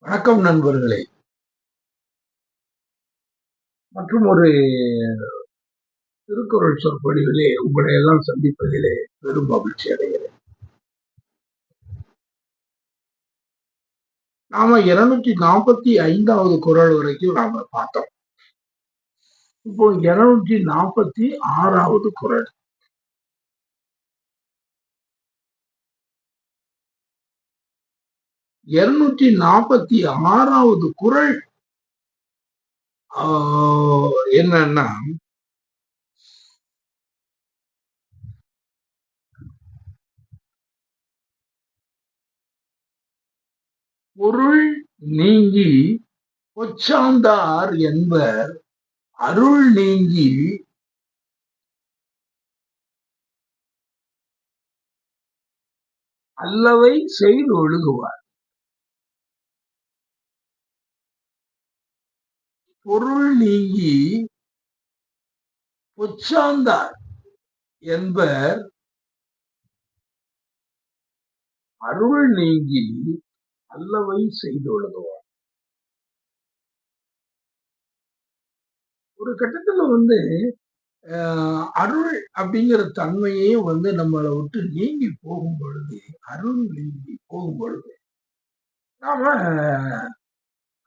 வணக்கம் நண்பர்களே. மற்றும் ஒரு திருக்குறள் சொற்பொழிவிலே உங்களை எல்லாம் சந்திப்பதிலே பெரும் மகிழ்ச்சி அடைகிறேன். நாம 245வது குறள் வரைக்கும் நாம பார்த்தோம். இப்போ 246வது குறள். இருநூற்றி 246வது குறள் என்னன்னா, பொருள் நீங்கி பொச்சாந்தார் என்பர் அருள் நீங்கி அல்லவை செய்து ஒழுகுவார். பொருள் நீங்கி பொச்சாந்தார் என்பர் அருள் நீங்கி அல்லவை செய்து ஒழுகுவார். ஒரு கட்டத்துல அருள் அப்படிங்கிற தன்மையே நம்மளை விட்டு நீங்கி போகும் பொழுது, அருள் நீங்கி போகும் பொழுது நாம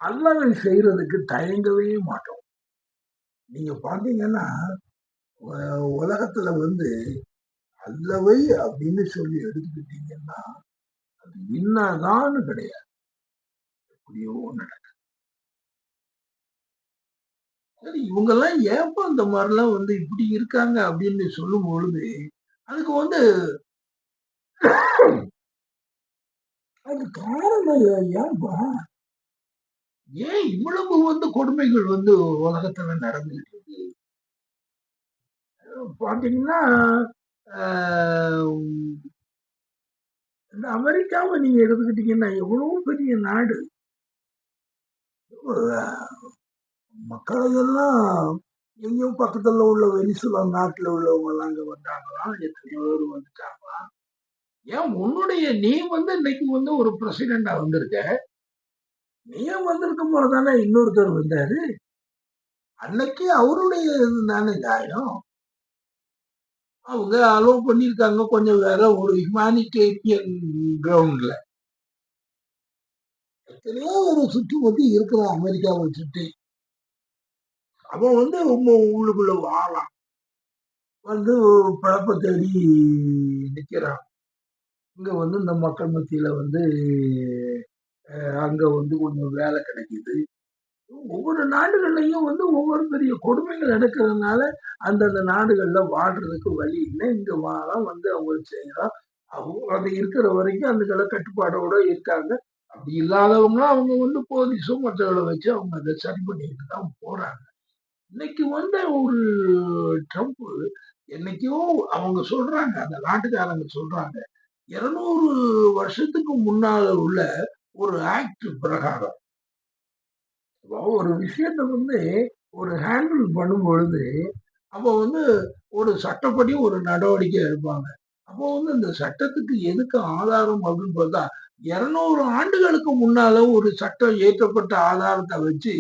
அல்லவை செய்யறதுக்கு தயங்கவே மாட்டோம். நீங்க பாத்தீங்கன்னா உலகத்துல அல்லவை அப்படின்னு சொல்லி எடுத்துக்கிட்டீங்கன்னா அது என்னதான்னு கிடையாது, எப்படியோ நடக்கும். சரி, இவங்கெல்லாம் ஏப்ப இந்த மாதிரிலாம் இப்படி இருக்காங்க அப்படின்னு சொல்லும் பொழுது அதுக்கு அது காரணம் ஏன்பா, ஏன் இவ்வளவு கொடுமைகள் உலகத்துல நடந்துட்டு இருக்கு? பாத்தீங்கன்னா இந்த அமெரிக்காவை நீங்க எடுத்துக்கிட்டீங்கன்னா எவ்வளவு பெரிய நாடு. மக்களை எல்லாம் எங்கேயும் பக்கத்துல உள்ள வெனிசுலா நாட்டுல உள்ளவங்க எல்லாம் அங்க வந்தாங்களாம், எத்தனையோ பேர் வந்துட்டாங்களாம். ஏன் உன்னுடைய நீ இன்னைக்கு ஒரு பிரசிடண்டா வந்திருக்க, நீ வந்திருக்கும் போதுதானே இன்னொருத்தர் வந்தாரு, அன்னைக்கு அவருடைய தானே நியாயம். அவங்க அலோவ் பண்ணிருக்காங்க கொஞ்சம் வேற ஒரு ஹியூமானிடேரியன் கிரவுண்ட்ல. எத்தனையோ ஒரு சுற்றி இருக்கிறான் அமெரிக்காவை சுற்றி. அவன் உள்ளுக்குள்ள வாழலாம், பழப்ப தேடி நிக்கிறான். இங்க இந்த மக்கள் மத்தியில அங்க கொஞ்சம் வேலை கிடைக்குது. ஒவ்வொரு நாடுகள்லையும் ஒவ்வொரு பெரிய கொடுமைகள் நடக்கிறதுனால அந்தந்த நாடுகள்ல வாழ்றதுக்கு வழி இல்லை. இங்க வாழலாம் அவங்க செய்யலாம். அவங்க அது இருக்கிற வரைக்கும் அந்த கட்டுப்பாடோட இருக்காங்க. அப்படி இல்லாதவங்க அவங்க போலீஸும் மற்றவர்களை வச்சு அவங்க அதை சரி பண்ணிட்டு தான் போறாங்க. இன்னைக்கு ஒரு ட்ரம்ப் என்னைக்கோ அவங்க சொல்றாங்க, அந்த நாட்டுக்காரங்க சொல்றாங்க, 200 வருஷத்துக்கு முன்னால உள்ள ஒரு ஆக்ட் பிரகாரம் ஒரு விஷயத்த ஒரு ஹேண்டில் பண்ணும் பொழுது அப்போ ஒரு சட்டப்படி ஒரு நடவடிக்கை எடுப்பாங்க. அப்போ இந்த சட்டத்துக்கு எதுக்கு ஆதாரம் அப்படின்னு பார்த்தா 200 ஆண்டுகளுக்கு முன்னால ஒரு சட்டம் ஏற்றப்பட்ட ஆதாரத்தை வச்சு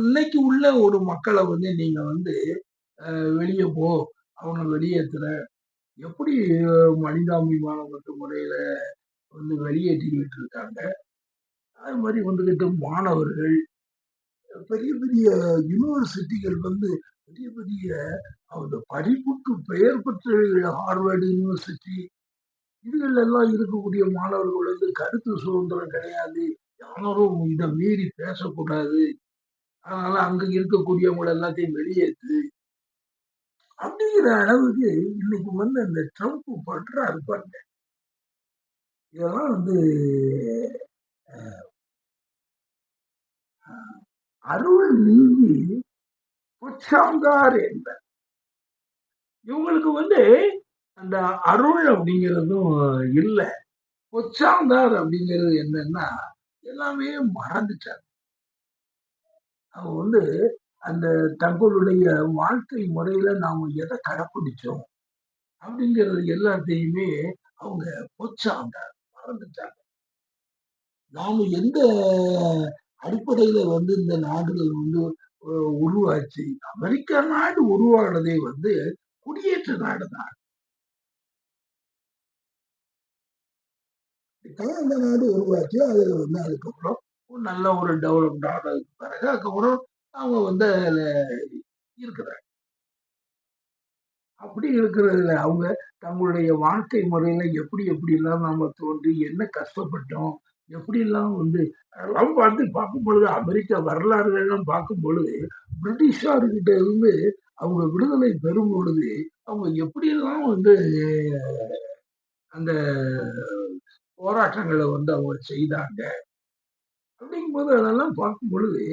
இன்னைக்கு உள்ள ஒரு மக்களை நீங்க வெளியே போ, அவங்க வெளியேற்றுற, எப்படி மனிதாபிமானப்பட்ட முறையில வெளியேற்றிக்கிட்டு இருக்காங்க. அது மாதிரி மாணவர்கள் பெரிய பெரிய யூனிவர்சிட்டிகள் பெரிய பெரிய அவங்க படிப்புக்கு பெயர் பெற்ற ஹார்வர்டு யூனிவர்சிட்டி இதுகள் எல்லாம் இருக்கக்கூடிய மாணவர்கள் கருத்து சுதந்திரம் கிடையாது, யாரும் இதை மீறி பேசக்கூடாது, அதனால அங்க இருக்கக்கூடியவங்க எல்லாத்தையும் வெளியேற்று அப்படிங்கிற அளவுக்கு இன்னைக்கு அந்த ட்ரம்ப் பண்றாரு பாருங்க. இதெல்லாம் அருள் நீங்கி பொச்சாந்தார் என்ப. இவங்களுக்கு அந்த அருள் அப்படிங்கிறதும் இல்ல. பொச்சாந்தார் அப்படிங்கிறது என்னன்னா எல்லாமே மறந்துட்டாங்க. அவங்க அந்த தங்களுடைய வாழ்க்கை முறையில நாம எதை கடைப்பிடிச்சோம் அப்படிங்கிறது எல்லாத்தையுமே அவங்க பொச்சாந்தார் மறந்துட்டாங்க. நாம எந்த அடிப்படையில வந்து இந்த நாடுகள் வந்து உருவாச்சு. அமெரிக்கா நாடு உருவானதே வந்து குடியேற்ற நாடு தான். இப்பதான் அந்த நாடு உருவாச்சு. அதுல வந்து அதுக்கப்புறம் ஒரு நல்ல ஒரு டெவலப்ட் ஆனதுக்கு பிறகு அதுக்கப்புறம் அவங்க வந்து அதுல இருக்கிறாங்க. அப்படி இருக்கிறதுல அவங்க தங்களுடைய வாழ்க்கை முறையில எப்படி எப்படிலாம் நாம தோன்றி என்ன கஷ்டப்பட்டோம், எப்படிலாம் வந்து அதெல்லாம் பார்க்கும் பொழுது அமெரிக்கா வரலாறுகள்லாம் பார்க்கும் பொழுது பிரிட்டிஷார்கிட்ட இருந்து அவங்க விடுதலை பெறும் பொழுது அவங்க எப்படியெல்லாம் வந்து அந்த போராட்டங்களை வந்து அவங்க செய்தாங்க அப்படிங்கும்போது அதெல்லாம் பார்க்கும் பொழுது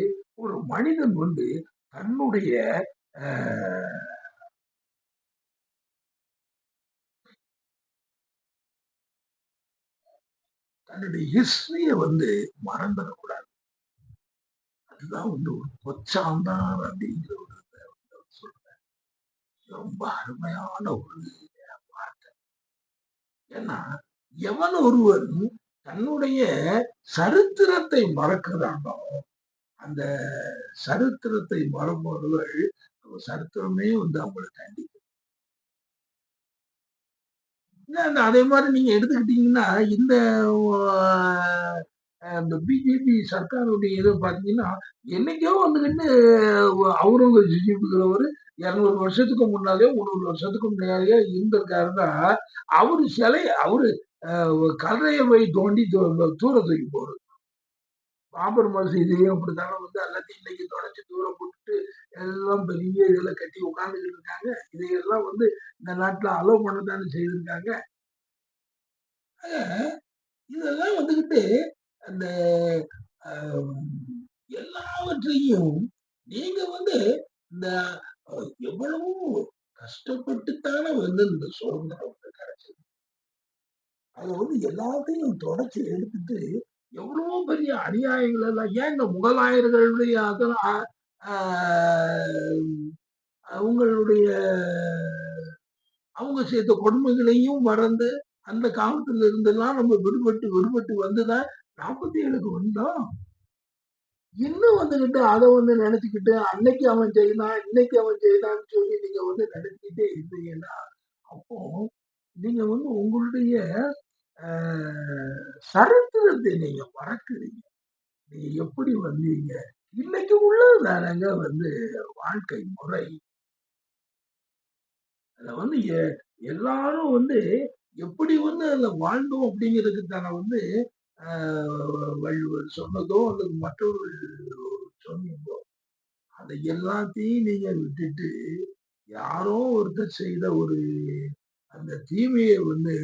ஒரு மனிதன் வந்து தன்னுடைய அஹ், தன்னுடைய ஹிஸ்டரிய வந்து மறந்துடக்கூடாது. அதுதான் வந்து ஒரு பொச்சாந்தான் அப்படிங்கிற ஒரு சொல்றேன். ரொம்ப அருமையான ஒரு வார்த்தை. ஏன்னா எவன் ஒருவன் தன்னுடைய சரித்திரத்தை மறக்கிறானோ அந்த சரித்திரத்தை மறப்பவர்கள் சரித்திரமே வந்து அவங்களை கண்டிக்கும். அதே மாதிரி நீங்க எடுத்துக்கிட்டீங்கன்னா இந்த இந்த பிஜேபி சர்க்காருடைய இதை பார்த்தீங்கன்னா என்னைக்கோ வந்துகிட்டு அவுரங்கசீப்ங்கிறவர் 200 வருஷத்துக்கு முன்னாலே 300 வருஷத்துக்கு முன்னாடியே இருந்திருக்காருன்னா அவரு சிலை அவரு கல்லறையை போய் தோண்டி தூர தூக்கி போறது. பாபர் மசூதியும் அப்படித்தானே வந்து எல்லாத்தையும் இன்னைக்கு தொடச்சி தூரம் போட்டுட்டு எல்லாம் பெரிய இதுல கட்டி உட்கார்ந்துகிட்டு இருக்காங்க. இதையெல்லாம் வந்து இந்த நாட்டுல அலோவ் பண்ணத்தானே செய்திருக்காங்க. இதெல்லாம் வந்துகிட்டு அந்த அஹ், எல்லாவற்றையும் நீங்க வந்து இந்த எவ்வளவு கஷ்டப்பட்டுத்தானே வந்து இந்த சுதந்திரம் வந்து கிடைச்சது. அதை வந்து எல்லாத்தையும் தொடச்சி எடுத்துட்டு எவ்வளவோ பெரிய அநியாயங்கள் எல்லாம் ஏன் இந்த முகலாயர்களுடைய அதெல்லாம் அவங்களுடைய அவங்க சேர்த்த கொடுமைகளையும் மறந்து அந்த காலத்துல இருந்தெல்லாம் நம்ம விடுபட்டு விடுபட்டு வந்துதான் 47க்கு வந்தோம். இன்னும் வந்துகிட்டு அதை வந்து நினைச்சுக்கிட்டு அன்னைக்கு அவன் செய்தான் இன்னைக்கு அவன் செய்தான்னு சொல்லி நீங்க வந்து நினைச்சுக்கிட்டே இருந்தீங்கன்னா அப்போ நீங்க வந்து உங்களுடைய சரித்திரத்தை நீங்க மறக்கிறீங்க. நீங்க எப்படி வந்தீங்க இன்னைக்கு உள்ளதுதானங்க வந்து வாழ்க்கை முறை. அத வந்து எல்லாரும் வந்து எப்படி வந்து அதுல வாழ்ந்தோம் அப்படிங்கிறதுக்கு தானே வந்து வள்ளுவர் சொன்னதோ அல்லது மற்றவர்கள் சொன்னதோ அதை எல்லாத்தையும் நீங்க விட்டுட்டு யாரோ ஒருத்தர் செய்த ஒரு அந்த தீமையை வந்து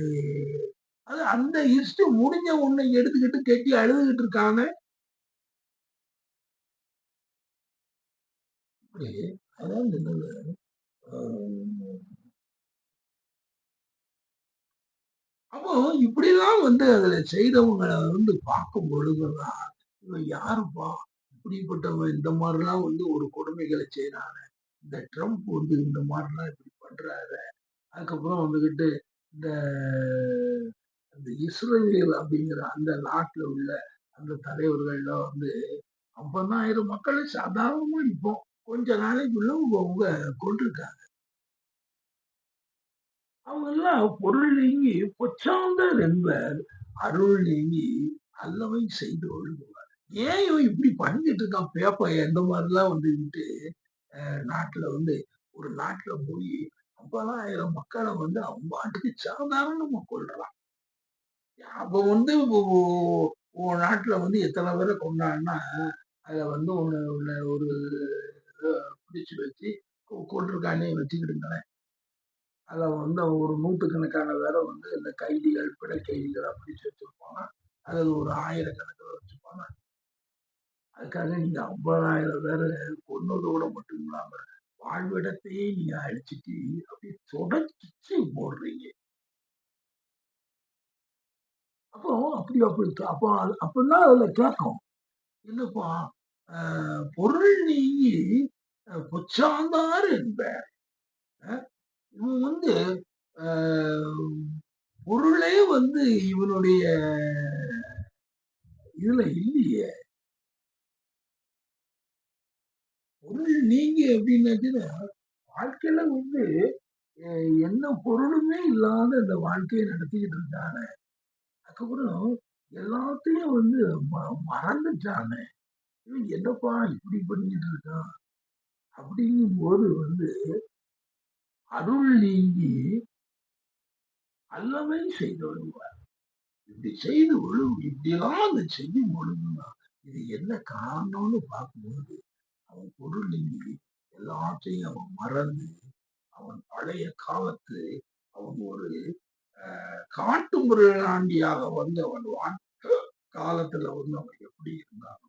அது அந்த ஹிஸ்டரி முடிஞ்ச உன்னை எடுத்துக்கிட்டு கெட்டி அழுதுகிட்டு இருக்காங்க. அதான் என்னது அப்போ இப்படிலாம் வந்து அதுல செய்தவங்களை வந்து பார்க்கும் பொழுதுதான் இவன் யாருப்பா இப்படிப்பட்டவன் இந்த மாதிரிலாம் வந்து ஒரு கொடுமைகளை செய்யறாங்க. இந்த ட்ரம்ப் வந்து இந்த மாதிரிலாம் இப்படி பண்றாரு. அதுக்கப்புறம் வந்துகிட்டு இந்த இந்த இஸ்ரேல் அப்படிங்கிற அந்த நாட்டுல உள்ள அந்த தலைவர்கள்லாம் வந்து 50,000 மக்களை சாதாரணமா இப்போ கொஞ்ச நாளைக்குள்ள அவங்க கொண்டிருக்காங்க. அவங்க எல்லாம் பொருள் நீங்கி பொச்சாந்தர் என்பர் அருள் நீங்கி அல்லவை செய்து ஒழுகுவார். ஏன் இவன் இப்படி பண்ணிட்டு இருக்கான் பேப்ப எந்த மாதிரிலாம் வந்துகிட்டு நாட்டுல வந்து ஒரு நாட்டுல போய் 50,000 மக்களை வந்து அவன் பாட்டுக்கு சாதாரணமா கொள்றான். அப்ப வந்து உன் நாட்டுல வந்து எத்தனை பேரை கொண்டான்னா அத வந்து உன்னை ஒரு பிடிச்சு வச்சு கொண்டிருக்கானே வச்சுக்கிடுங்களேன். அத வந்து ஒரு நூற்றுக்கணக்கான பேரை வந்து இந்த கைதிகள் பிணை கைதிகளா பிடிச்சு வச்சிருப்பாங்க. அதுல ஒரு ஆயிரக்கணக்கில் வச்சுப்பாங்க. அதுக்காக நீங்க 50,000 பேரை கொன்னதோட மட்டும் இல்லாம வாழ்விடத்தையே நீங்க அழிச்சிட்டு அப்படி தொடர்ச்சி போடுறீங்க. அப்போ அப்படி அப்படி அப்போ அப்படின்னா அதுல கேட்கும் என்னப்பா பொருள் நீங்கி பொச்சாந்தார் என்பார். இவன் வந்து பொருளே வந்து இவனுடைய இதுல இல்லையே. பொருள் நீங்கி அப்படின்னாச்சுன்னா, வாழ்க்கையில வந்து என்ன பொருளுமே இல்லாத இந்த வாழ்க்கைய நடத்திக்கிட்டு இருந்தானே. அதுக்கப்புறம் எல்லாத்தையும் வந்து மறந்துட்டானே. இவன் என்னப்பா இப்படி பண்ணிக்கிட்டு இருக்கான்? அப்படிங்கும்போது வந்து அருள் நீங்கி அல்லவை செய்தொழுவார். இப்படி செய்து இப்படியெல்லாம் அதை செய்யும் பொழுதுதான் இது என்ன காரணம்னு பார்க்கும்போது அவன் பொருள் நீங்கி எல்லாத்தையும் அவன் மறந்து அவன் பழைய காலத்து அவன் ஒரு காட்டு மிருகாண்டியாக வந்து அவன் காலத்துல வந்து அவன் எப்படி இருந்தானோ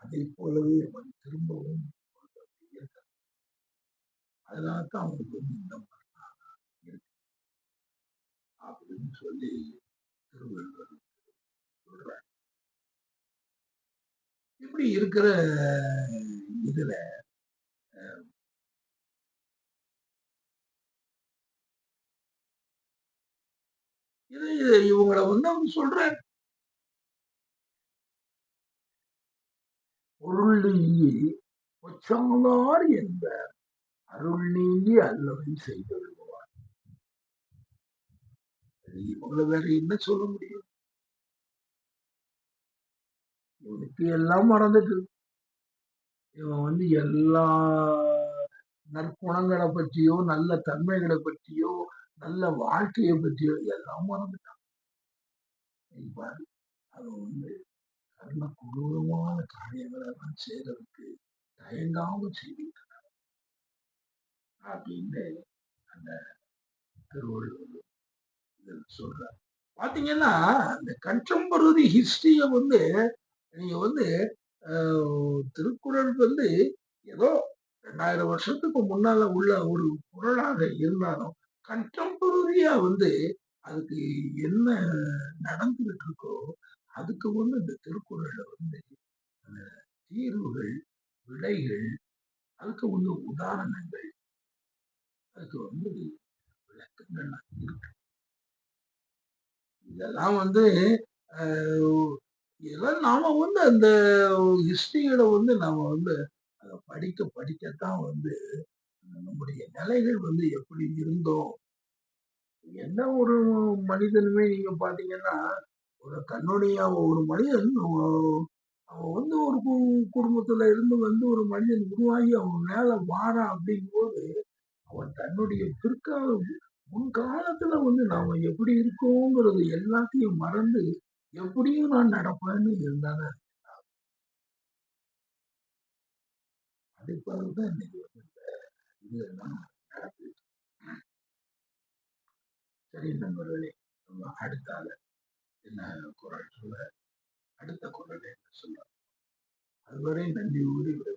அதை போலவே அவன் திரும்பவும் இருக்கான். அதனால்தான் அவனுக்கு வந்து இந்த மாதிரி இருக்கு அப்படின்னு சொல்லி திருவள்ளுவர் சொல்றார். இப்படி இருக்கிற இதுல இவங்களை வந்து அவன் சொல்றார், பொருள் நீங்கி பொச்சாதார் என்ப அருள் நீங்கி அல்லவை செய்தொழுவார். இவங்களை வேற என்ன சொல்ல முடியும்? இவனுக்கு எல்லாம் மறந்துட்டு இவன் வந்து எல்லா நற்குணங்களை பற்றியோ நல்ல தன்மைகளை பற்றியோ நல்ல வாழ்க்கையை பற்றியோ எல்லாம் மறந்துட்டான். அவன் வந்து கர்ம கொடூரமான காரியங்களை எல்லாம் செய்யறதுக்கு தயங்காம செய்துட்டான் அப்படின்னு அந்த திருவள்ளுவர் சொல்றார். பாத்தீங்கன்னா இந்த கண்டெம்பரரி ஹிஸ்டரிய வந்து நீங்க வந்து திருக்குறள் வந்து ஏதோ 2000 வருஷத்துக்கு முன்னால உள்ள ஒரு குறளாக இருந்தாலும் கண்டெம்பரரியா வந்து அதுக்கு என்ன நடந்துகிட்டு இருக்கோ அதுக்கு வந்து இந்த திருக்குறள்ல வந்து தீர்வுகள், விடைகள், அதுக்கு வந்து உதாரணங்கள், அதுக்கு வந்து விளக்கங்கள் இருக்கு. இதெல்லாம் வந்து இதெல்லாம் நாம வந்து அந்த ஹிஸ்டரிகளை வந்து நாம வந்து அதை படிக்கத்தான் வந்து நம்முடைய நிலைகள் வந்து எப்படி இருந்தோம். என்ன ஒரு மனிதனுமே நீங்க பாத்தீங்கன்னா ஒரு கண்ணுடைய ஒரு மனிதன் அவன் வந்து ஒரு குடும்பத்துல இருந்து வந்து ஒரு மனிதன் உருவாகி அவன் மேல வாரான் அப்படிங்கும்போது அவன் தன்னுடைய முன்காலத்துல வந்து நாம எப்படி இருக்கோங்கிறது எல்லாத்தையும் மறந்து எப்படியும் நான் நடப்பேன்னு இருந்தானே. அதே போலதான் இன்னைக்கு இதெல்லாம் நடக்குது. சரி நண்பர்களே, நம்ம அடுத்த ஆள என்ன குரல் சொல்ல அடுத்த குரல் என்ன சொல்ல அதுவரை நன்றி கூறி விட